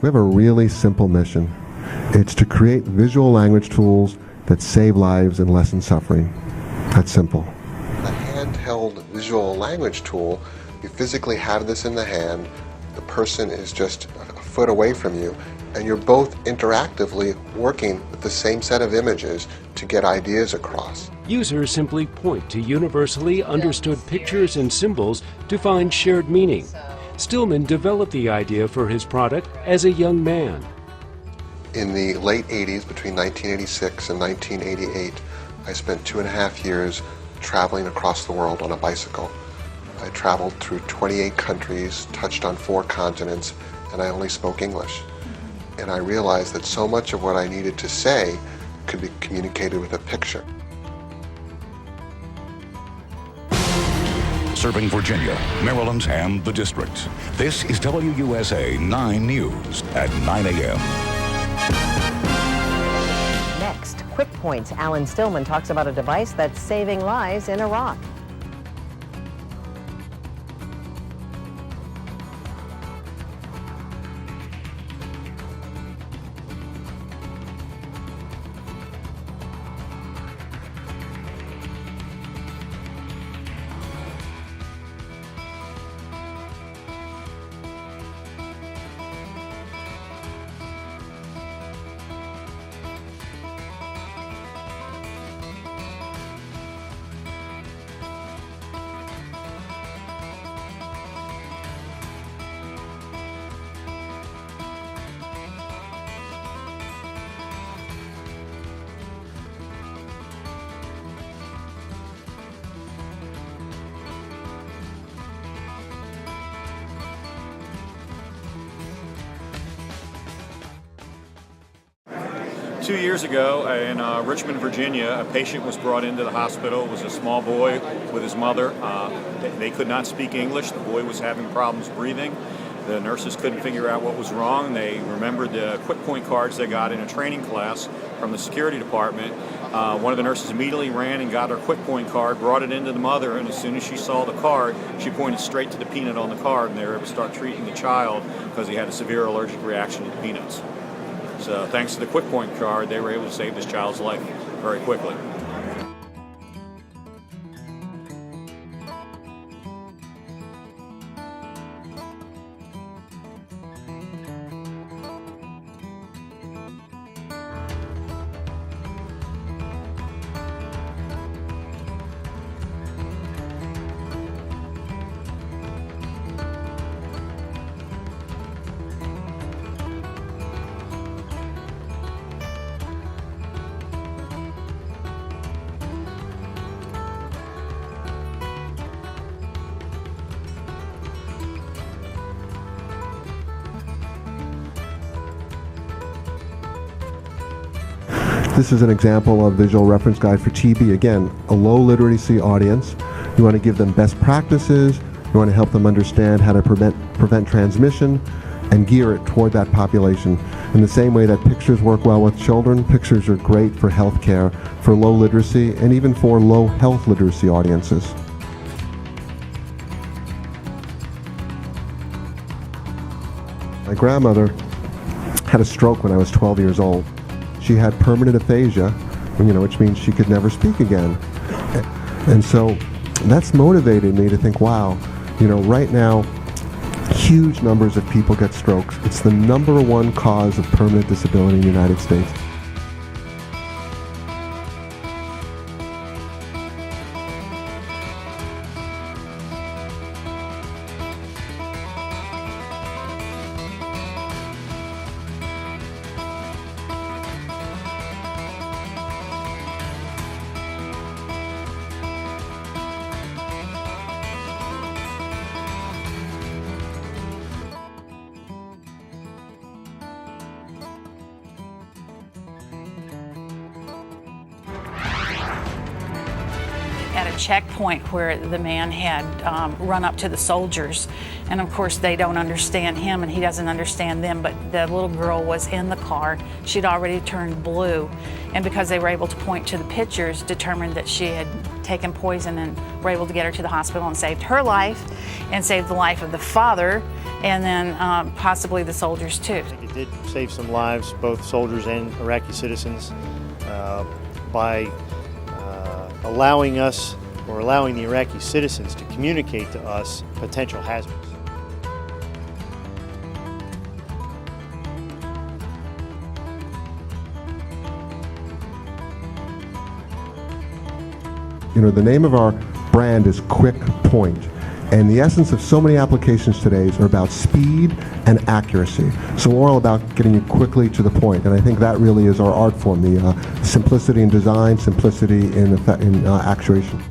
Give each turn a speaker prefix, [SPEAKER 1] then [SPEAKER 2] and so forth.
[SPEAKER 1] We have a really simple mission. It's to create visual language tools that save lives and lessen suffering. That's simple. A handheld visual language tool, you physically have this in the hand, the person is just a foot away from you, and you're both interactively working with the same set of images to get ideas across.
[SPEAKER 2] Users simply point to universally understood pictures and symbols to find shared meaning. Stillman developed the idea for his product as a young man.
[SPEAKER 1] In the late 80s, between 1986 and 1988, I spent 2.5 years traveling across the world on a bicycle. I traveled through 28 countries, touched on 4 continents, and I only spoke English. And I realized that so much of what I needed to say could be communicated with a picture.
[SPEAKER 3] Serving Virginia, Maryland, and the District. This is WUSA 9 News at 9 a.m.
[SPEAKER 4] Next, Kwikpoint. Alan Stillman talks about a device that's saving lives in Iraq.
[SPEAKER 5] Two years ago in Richmond, Virginia, a patient was brought into the hospital. It was a small boy with his mother. They could not speak English. The boy was having problems breathing. The nurses couldn't figure out what was wrong. They remembered the Kwikpoint cards they got in a training class from the security department. One of the nurses immediately ran and got her Kwikpoint card, brought it into the mother, and as soon as she saw the card, she pointed straight to the peanut on the card, and they were able to start treating the child because he had a severe allergic reaction to the peanuts. So thanks to the Kwikpoint card, they were able to save this child's life very quickly.
[SPEAKER 1] This is an example of visual reference guide for TB. Again, a low literacy audience. You want to give them best practices. You want to help them understand how to prevent transmission and gear it toward that population. In the same way that pictures work well with children, pictures are great for healthcare, for low literacy, and even for low health literacy audiences. My grandmother had a stroke when I was 12 years old. She had permanent aphasia, which means she could never speak again. And so that's motivated me to think, wow, right now, huge numbers of people get strokes. It's the #1 cause of permanent disability in the United States.
[SPEAKER 6] At a checkpoint where the man had run up to the soldiers, and of course they don't understand him and he doesn't understand them, but the little girl was in the car. She'd already turned blue, and because they were able to point to the pictures, determined that she had taken poison, and were able to get her to the hospital and saved her life and saved the life of the father and then possibly the soldiers too.
[SPEAKER 7] It did save some lives, both soldiers and Iraqi citizens, by allowing us, or allowing the Iraqi citizens to communicate to us potential hazards.
[SPEAKER 1] You know, the name of our brand is Kwikpoint, and the essence of so many applications today are about speed and accuracy. So we're all about getting you quickly to the point, and I think that really is our art form, the simplicity in design, simplicity in actuation.